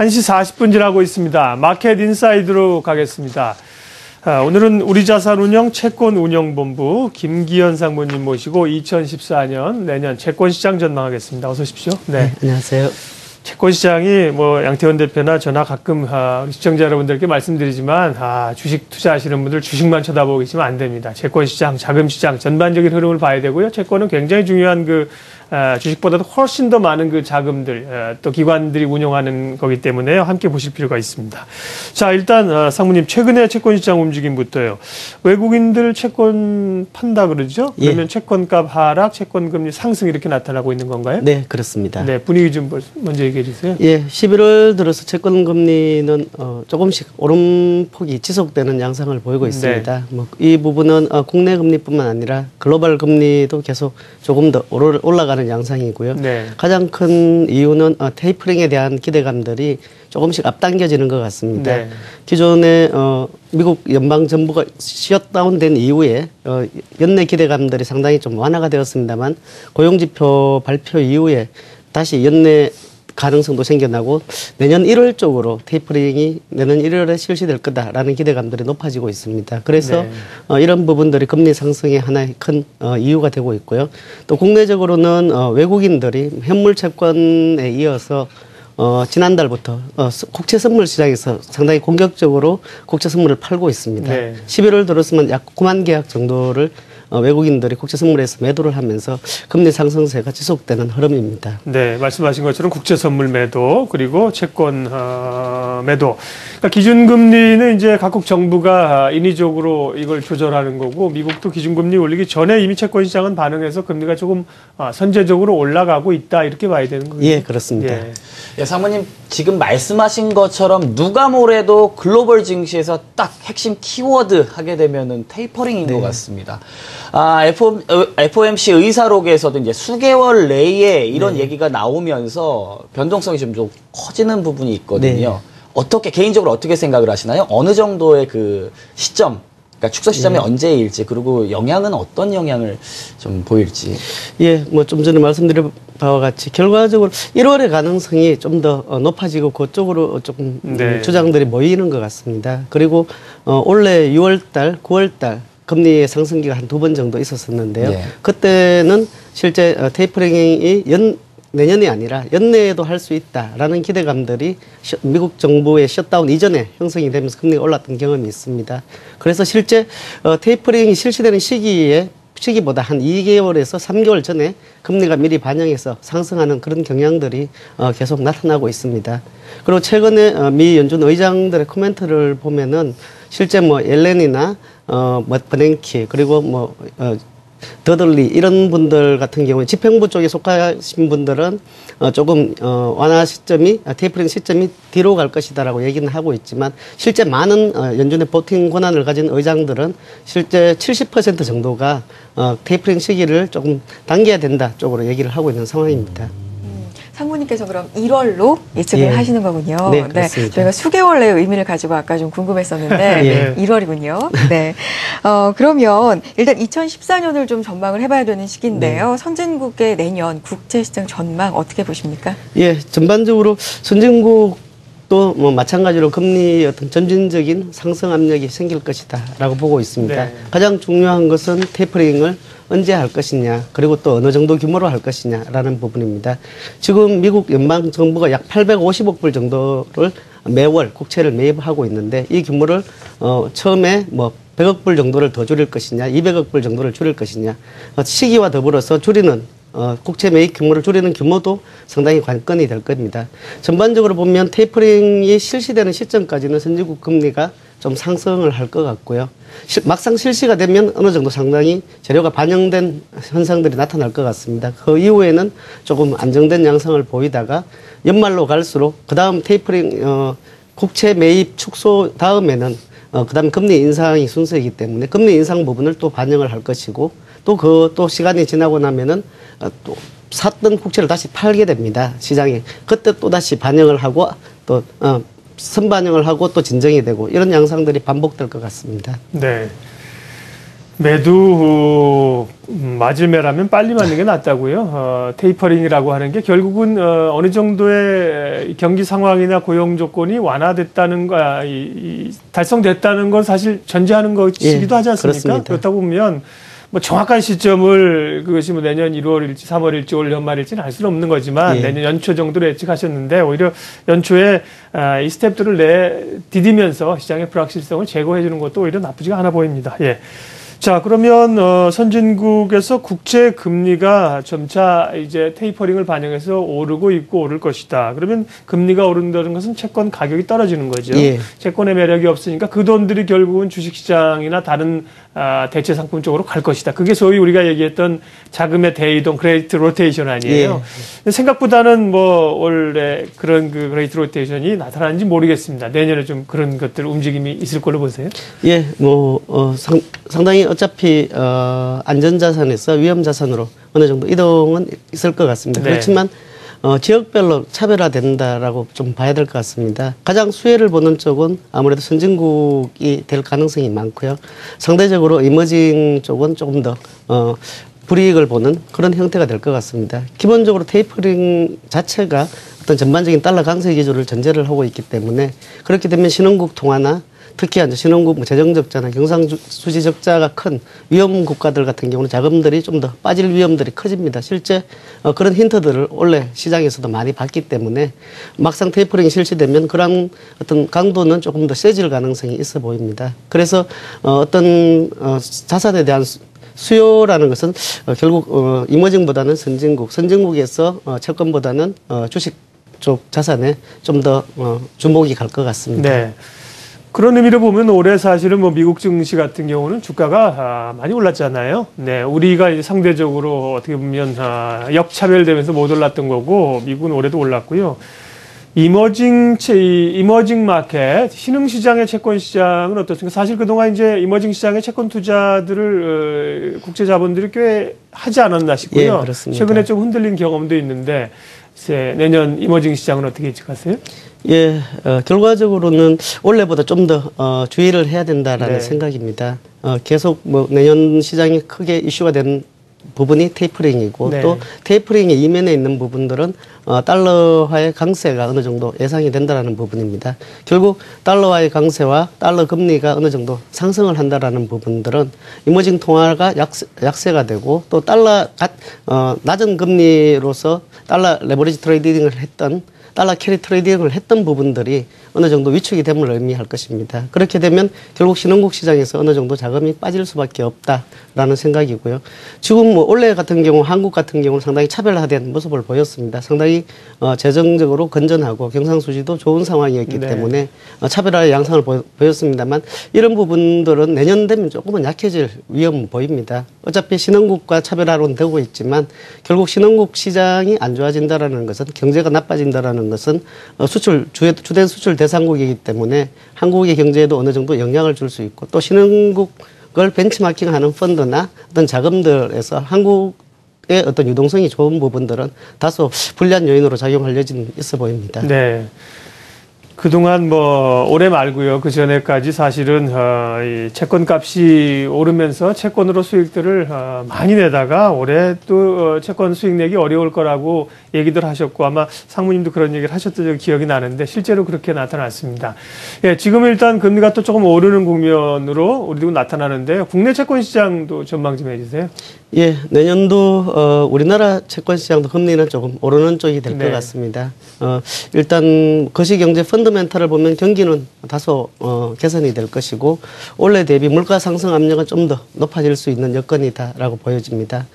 1시 40분 지나고 있습니다. 마켓 인사이드로 가겠습니다. 오늘은 우리자산운영 채권운영본부 김기현 상무님 모시고 2014년 내년 채권시장 전망하겠습니다. 어서 오십시오. 네, 안녕하세요. 채권시장이 양태원 대표나 저나 가끔 우리 시청자 여러분들께 말씀드리지만 주식 투자하시는 분들 주식만 쳐다보고 계시면 안 됩니다. 채권시장, 자금시장 전반적인 흐름을 봐야 되고요. 채권은 굉장히 중요한 주식보다도 훨씬 더 많은 그 자금들, 또 기관들이 운용하는 거기 때문에요. 함께 보실 필요가 있습니다. 자, 일단 상무님, 최근에 채권시장 움직임부터요. 외국인들 채권 판다 그러죠? 그러면 채권값 하락, 채권금리 상승 이렇게 나타나고 있는 건가요? 네, 그렇습니다. 네, 분위기 좀 먼저 얘기해 주세요. 예, 11월 들어서 채권금리는 조금씩 오름폭이 지속되는 양상을 보이고 있습니다. 네. 이 부분은 국내 금리뿐만 아니라 글로벌 금리도 계속 조금 더 올라가는 양상이고요. 네. 가장 큰 이유는 테이퍼링에 대한 기대감들이 조금씩 앞당겨지는 것 같습니다. 네. 기존에 미국 연방정부가 셧다운된 이후에 연내 기대감들이 상당히 좀 완화가 되었습니다만 고용지표 발표 이후에 다시 연내 가능성도 생겨나고 내년 1월 쪽으로 테이퍼링이 내년 1월에 실시될 거다라는 기대감들이 높아지고 있습니다. 그래서 이런 부분들이 금리 상승의 하나의 큰 이유가 되고 있고요. 또 국내적으로는 외국인들이 현물 채권에 이어서 지난달부터 국채 선물 시장에서 상당히 공격적으로 국채 선물을 팔고 있습니다. 네. 11월 들었으면 약 9만 계약 정도를 외국인들이 국채 선물에서 매도를 하면서 금리 상승세가 지속되는 흐름입니다. 네, 말씀하신 것처럼 국채 선물 매도 그리고 채권 매도. 그러니까 기준금리는 이제 각국 정부가 인위적으로 이걸 조절하는 거고 미국도 기준금리 올리기 전에 이미 채권 시장은 반응해서 금리가 조금 선제적으로 올라가고 있다 이렇게 봐야 되는 거죠. 예, 그렇습니다. 예. 예, 사모님 지금 말씀하신 것처럼 누가 뭐래도 글로벌 증시에서 딱 핵심 키워드 하게 되면은 테이퍼링인 것 같습니다. FOMC 의사록에서도 이제 수개월 내에 이런 얘기가 나오면서 변동성이 좀 커지는 부분이 있거든요. 어떻게 개인적으로 어떻게 생각을 하시나요? 어느 정도의 그 시점, 그러니까 축소 시점이 언제일지, 그리고 영향은 어떤 영향을 좀 보일지. 예, 좀 전에 말씀드린 바와 같이 결과적으로 1월의 가능성이 좀 더 높아지고 그쪽으로 조금 주장들이 모이는 것 같습니다. 그리고 올해 6월달, 9월달 금리의 상승기가 한 2번 정도 있었었는데요. 그때는 실제 테이퍼링이 내년이 아니라 연내에도 할 수 있다라는 기대감들이 미국 정부의 셧다운 이전에 형성이 되면서 금리가 올랐던 경험이 있습니다. 그래서 실제 테이퍼링이 실시되는 시기보다 한 2개월에서 3개월 전에 금리가 미리 반영해서 상승하는 그런 경향들이 계속 나타나고 있습니다. 그리고 최근에 미 연준 의장들의 코멘트를 보면은 실제 옐렌이나 버냉키 그리고 더들리 이런 분들 같은 경우는 집행부 쪽에 속하신 분들은 조금 완화 시점이 테이퍼링 시점이 뒤로 갈 것이다라고 얘기는 하고 있지만 실제 많은 연준의 보팅 권한을 가진 의장들은 실제 70% 정도가 테이퍼링 시기를 조금 당겨야 된다 쪽으로 얘기를 하고 있는 상황입니다. 상무님께서 그럼 1월로 예측을 하시는 거군요. 네, 그렇습니다. 저희가 수개월 내의 의미를 가지고 아까 좀 궁금했었는데 1월이군요. 네. 그러면 일단 2014년을 좀 전망을 해봐야 되는 시기인데요. 선진국의 내년 국제시장 전망 어떻게 보십니까? 예, 전반적으로 선진국도 마찬가지로 금리의 어떤 점진적인 상승 압력이 생길 것이다라고 보고 있습니다. 가장 중요한 것은 테이퍼링을 언제 할 것이냐, 그리고 또 어느 정도 규모로 할 것이냐라는 부분입니다. 지금 미국 연방정부가 약 850억 불 정도를 매월 국채를 매입하고 있는데 이 규모를 처음에 100억 불 정도를 더 줄일 것이냐, 200억 불 정도를 줄일 것이냐, 시기와 더불어서 줄이는 국채 매입 규모를 줄이는 규모도 상당히 관건이 될 겁니다. 전반적으로 보면 테이퍼링이 실시되는 시점까지는 선진국 금리가 좀 상승을 할 것 같고요. 막상 실시가 되면 어느 정도 상당히 재료가 반영된 현상들이 나타날 것 같습니다. 그 이후에는 조금 안정된 양상을 보이다가 연말로 갈수록 그 다음 테이퍼링 국채 매입 축소 다음에는 그 다음 금리 인상이 순서이기 때문에 금리 인상 부분을 또 반영을 할 것이고 또 시간이 지나고 나면은 또 샀던 국채를 다시 팔게 됩니다. 시장에. 그때 또 다시 반영을 하고 또 선반영을 하고 또 진정이 되고 이런 양상들이 반복될 것 같습니다. 네. 매도 맞을 매라면 빨리 맞는 게 낫다고요. 테이퍼링이라고 하는 게 결국은 어느 정도의 경기 상황이나 고용 조건이 완화됐다는 거, 달성됐다는 건 사실 전제하는 것이기도 하지 않습니까? 그렇습니다. 그렇다고 보면 뭐 정확한 시점을 그것이 뭐 내년 1월일지 3월일지 올 연말일지는 알 수는 없는 거지만 예. 내년 연초 정도로 예측하셨는데 오히려 연초에 이 스텝들을 디디면서 시장의 불확실성을 제거해 주는 것도 오히려 나쁘지가 않아 보입니다. 예. 자, 그러면 선진국에서 국채 금리가 점차 이제 테이퍼링을 반영해서 오르고 있고 오를 것이다. 그러면 금리가 오른다는 것은 채권 가격이 떨어지는 거죠. 예. 채권의 매력이 없으니까 그 돈들이 결국은 주식시장이나 다른 대체 상품 쪽으로 갈 것이다. 그게 소위 우리가 얘기했던 자금의 대이동, 그레이트 로테이션 아니에요. 예. 생각보다는 뭐 원래 그런 그 그레이트 로테이션이 나타나는지 모르겠습니다. 내년에 좀 그런 것들 움직임이 있을 걸로 보세요. 예, 상당히 어차피 안전자산에서 위험자산으로 어느 정도 이동은 있을 것 같습니다. 네. 그렇지만 지역별로 차별화된다라고 좀 봐야 될 것 같습니다. 가장 수혜를 보는 쪽은 아무래도 선진국이 될 가능성이 많고요. 상대적으로 이머징 쪽은 조금 더 불이익을 보는 그런 형태가 될 것 같습니다. 기본적으로 테이퍼링 자체가 어떤 전반적인 달러 강세 기조를 전제를 하고 있기 때문에 그렇게 되면 신흥국 통화나 특히 이제 신흥국 재정 적자나 경상수지 적자가 큰 위험 국가들 같은 경우는 자금들이 좀 더 빠질 위험들이 커집니다. 실제 그런 힌트들을 원래 시장에서도 많이 봤기 때문에 막상 테이퍼링이 실시되면 그런 어떤 강도는 조금 더 세질 가능성이 있어 보입니다. 그래서 어떤 자산에 대한 수요라는 것은 결국 이머징보다는 선진국에서 채권보다는 주식 쪽 자산에 좀 더 주목이 갈 것 같습니다. 네. 그런 의미로 보면 올해 사실은 뭐 미국 증시 같은 경우는 주가가 많이 올랐잖아요. 네, 우리가 이제 상대적으로 어떻게 보면 역차별되면서 못 올랐던 거고 미국은 올해도 올랐고요. 이머징 마켓, 신흥 시장의 채권 시장은 어떻습니까? 사실 그동안 이제 이머징 시장의 채권 투자들을 국제 자본들이 꽤 하지 않았나 싶고요. 예, 그렇습니다. 최근에 좀 흔들린 경험도 있는데 내년 이머징 시장은 어떻게 예측하세요? 예, 결과적으로는 올해보다 좀 더 주의를 해야 된다라는 네. 생각입니다. 계속 뭐 내년 시장이 크게 이슈가 된 부분이 테이퍼링이고 네. 또 테이퍼링의 이면에 있는 부분들은 달러화의 강세가 어느 정도 예상이 된다라는 부분입니다. 결국 달러화의 강세와 달러 금리가 어느 정도 상승을 한다라는 부분들은 이머징 통화가 약세가 되고 또 낮은 금리로서 달러 레버리지 트레이딩을 했던 달러 캐리 트레이딩을 했던 부분들이 어느 정도 위축이 됨을 의미할 것입니다. 그렇게 되면 결국 신흥국 시장에서 어느 정도 자금이 빠질 수밖에 없다라는 생각이고요. 지금 뭐 올해 같은 경우 한국 같은 경우는 상당히 차별화된 모습을 보였습니다. 상당히 재정적으로 건전하고 경상수지도 좋은 상황이었기 네. 때문에 차별화의 양상을 보였습니다만 이런 부분들은 내년 되면 조금은 약해질 위험 보입니다. 어차피 신흥국과 차별화론 되고 있지만 결국 신흥국 시장이 안 좋아진다라는 것은 경제가 나빠진다라는 것은 주된 수출 대상국이기 때문에 한국의 경제에도 어느 정도 영향을 줄 수 있고 또 신흥국을 벤치마킹하는 펀드나 어떤 자금들에서 한국의 어떤 유동성이 좋은 부분들은 다소 불리한 요인으로 작용할 여지는 있어 보입니다. 네. 그동안 뭐 올해 말고요. 그 전에까지 사실은 이 채권 값이 오르면서 채권으로 수익들을 많이 내다가 올해 또 채권 수익 내기 어려울 거라고 얘기들 하셨고 아마 상무님도 그런 얘기를 하셨던 기억이 나는데 실제로 그렇게 나타났습니다. 예, 지금 일단 금리가 또 조금 오르는 국면으로 우리도 나타나는데요. 국내 채권 시장도 전망 좀 해주세요. 예, 내년도 우리나라 채권 시장도 금리는 조금 오르는 쪽이 될 것 네. 같습니다. 일단 거시경제 펀더멘탈을 보면 경기는 다소 개선이 될 것이고 올해 대비 물가 상승 압력은 좀 더 높아질 수 있는 여건이다라고 보여집니다.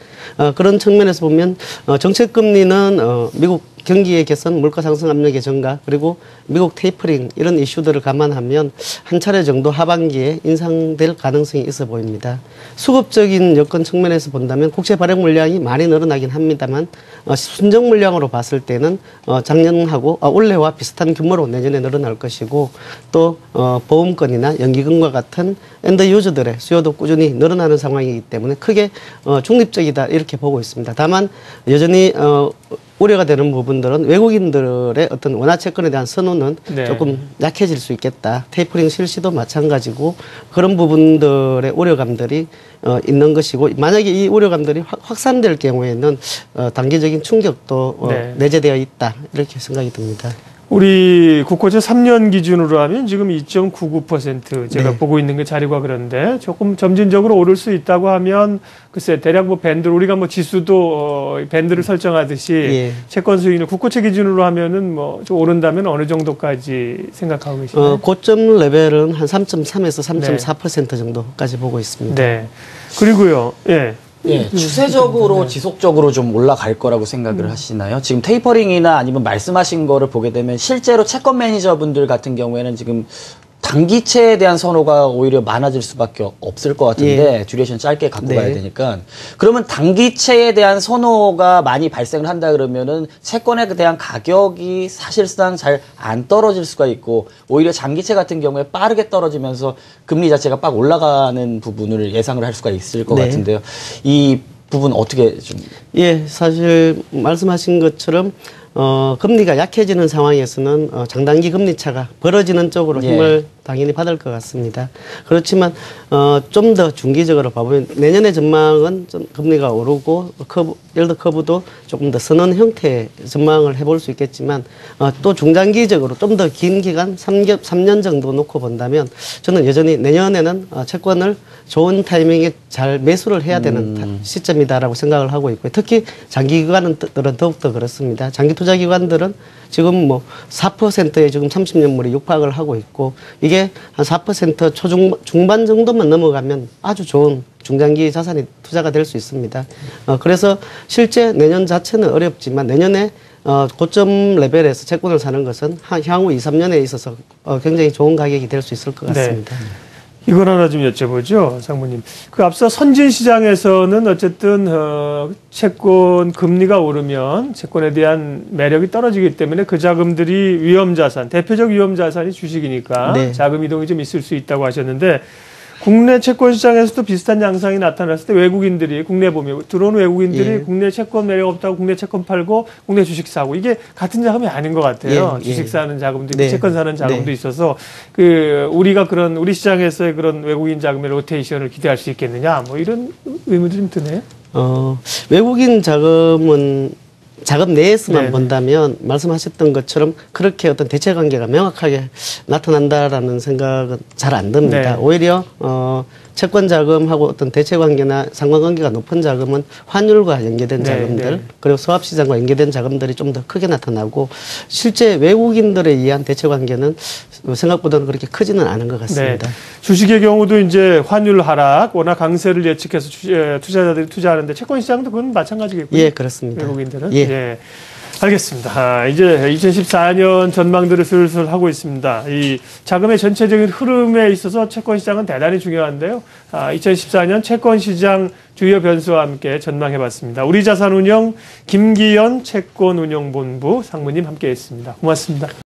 그런 측면에서 보면 정책 금리는 미국 경기의 개선, 물가 상승 압력의 증가, 그리고 미국 테이퍼링 이런 이슈들을 감안하면 한 차례 정도 하반기에 인상될 가능성이 있어 보입니다. 수급적인 여건 측면에서 본다면 국채 발행 물량이 많이 늘어나긴 합니다만 순정 물량으로 봤을 때는 작년하고 올해와 비슷한 규모로 내년에 늘어날 것이고 또 보험권이나 연기금과 같은 엔드 유저들의 수요도 꾸준히 늘어나는 상황이기 때문에 크게 중립적이다 이렇게 보고 있습니다. 다만 여전히 우려가 되는 부분들은 외국인들의 어떤 원화 채권에 대한 선호는 네. 조금 약해질 수 있겠다. 테이퍼링 실시도 마찬가지고 그런 부분들의 우려감들이 있는 것이고 만약에 이 우려감들이 확산될 경우에는 단기적인 충격도 네. 내재되어 있다. 이렇게 생각이 듭니다. 우리 국고채 3년 기준으로 하면 지금 2.99% 제가 네. 보고 있는 게 자료가 그런데 조금 점진적으로 오를 수 있다고 하면 글쎄 대략 뭐 밴드 우리가 뭐 지수도 밴드를 설정하듯이 예. 채권 수익률 국고채 기준으로 하면은 뭐 좀 오른다면 어느 정도까지 생각하고 계시나요? 고점 레벨은 한 3.3에서 3.4% 정도까지 보고 있습니다. 네. 그리고요. 예. 예, 추세적으로 지속적으로 좀 올라갈 거라고 생각을 하시나요? 지금 테이퍼링이나 아니면 말씀하신 거를 보게 되면 실제로 채권 매니저분들 같은 경우에는 지금 단기채에 대한 선호가 오히려 많아질 수밖에 없을 것 같은데 듀레이션 짧게 갖고 네. 가야 되니까 그러면 단기채에 대한 선호가 많이 발생을 한다 그러면은 채권에 대한 가격이 사실상 잘 안 떨어질 수가 있고 오히려 장기채 같은 경우에 빠르게 떨어지면서 금리 자체가 빡 올라가는 부분을 예상을 할 수가 있을 것 네. 같은데요. 이 부분 어떻게 좀 예, 사실 말씀하신 것처럼 금리가 약해지는 상황에서는 장단기 금리 차가 벌어지는 쪽으로 예. 힘을 당연히 받을 것 같습니다. 그렇지만 좀 더 중기적으로 봐보면 내년의 전망은 좀 금리가 오르고 일더 커브도 조금 더 선언 형태의 전망을 해볼 수 있겠지만 또 중장기적으로 좀 더 긴 기간 3년 정도 놓고 본다면 저는 여전히 내년에는 채권을 좋은 타이밍에 잘 매수를 해야 되는 시점이다라고 생각을 하고 있고요. 특히 장기 기관들은 더욱더 그렇습니다. 장기 투자 기관들은 지금 뭐 4%에 지금 30년물이 육박을 하고 있고 이게 한 4% 중반 정도만 넘어가면 아주 좋은 중장기 자산이 투자가 될 수 있습니다. 그래서 실제 내년 자체는 어렵지만 내년에 고점 레벨에서 채권을 사는 것은 향후 2, 3년에 있어서 굉장히 좋은 가격이 될 수 있을 것 같습니다. 네. 이걸 하나 좀 여쭤보죠, 상무님. 그 앞서 선진 시장에서는 어쨌든 채권 금리가 오르면 채권에 대한 매력이 떨어지기 때문에 그 자금들이 위험 자산, 대표적 위험 자산이 주식이니까 네. 자금 이동이 좀 있을 수 있다고 하셨는데 국내 채권 시장에서도 비슷한 양상이 나타났을 때 외국인들이 국내 보면 들어오는 외국인들이 예. 국내 채권 매력 없다고 국내 채권 팔고 국내 주식 사고 이게 같은 자금이 아닌 것 같아요. 예, 주식 예. 사는 자금도 있고 네. 채권 사는 자금도 네. 있어서 우리 시장에서의 그런 외국인 자금의 로테이션을 기대할 수 있겠느냐 뭐 이런 의문도 좀 드네요. 외국인 자금 내에서만 네네. 본다면 말씀하셨던 것처럼 그렇게 어떤 대체 관계가 명확하게 나타난다라는 생각은 잘 안 듭니다. 네. 오히려 채권 자금하고 어떤 대체 관계나 상관관계가 높은 자금은 환율과 연계된 네, 자금들 네. 그리고 소합시장과 연계된 자금들이 좀 더 크게 나타나고 실제 외국인들에 의한 대체 관계는 생각보다는 그렇게 크지는 않은 것 같습니다. 네. 주식의 경우도 이제 환율 하락, 워낙 강세를 예측해서 투자자들이 투자하는데 채권 시장도 그건 마찬가지겠고요. 예, 그렇습니다. 외국인들은. 예. 알겠습니다. 이제 2014년 전망들을 슬슬 하고 있습니다. 이 자금의 전체적인 흐름에 있어서 채권 시장은 대단히 중요한데요. 2014년 채권 시장 주요 변수와 함께 전망해 봤습니다. 우리자산운용 김기현 채권운용본부 상무님 함께했습니다. 고맙습니다.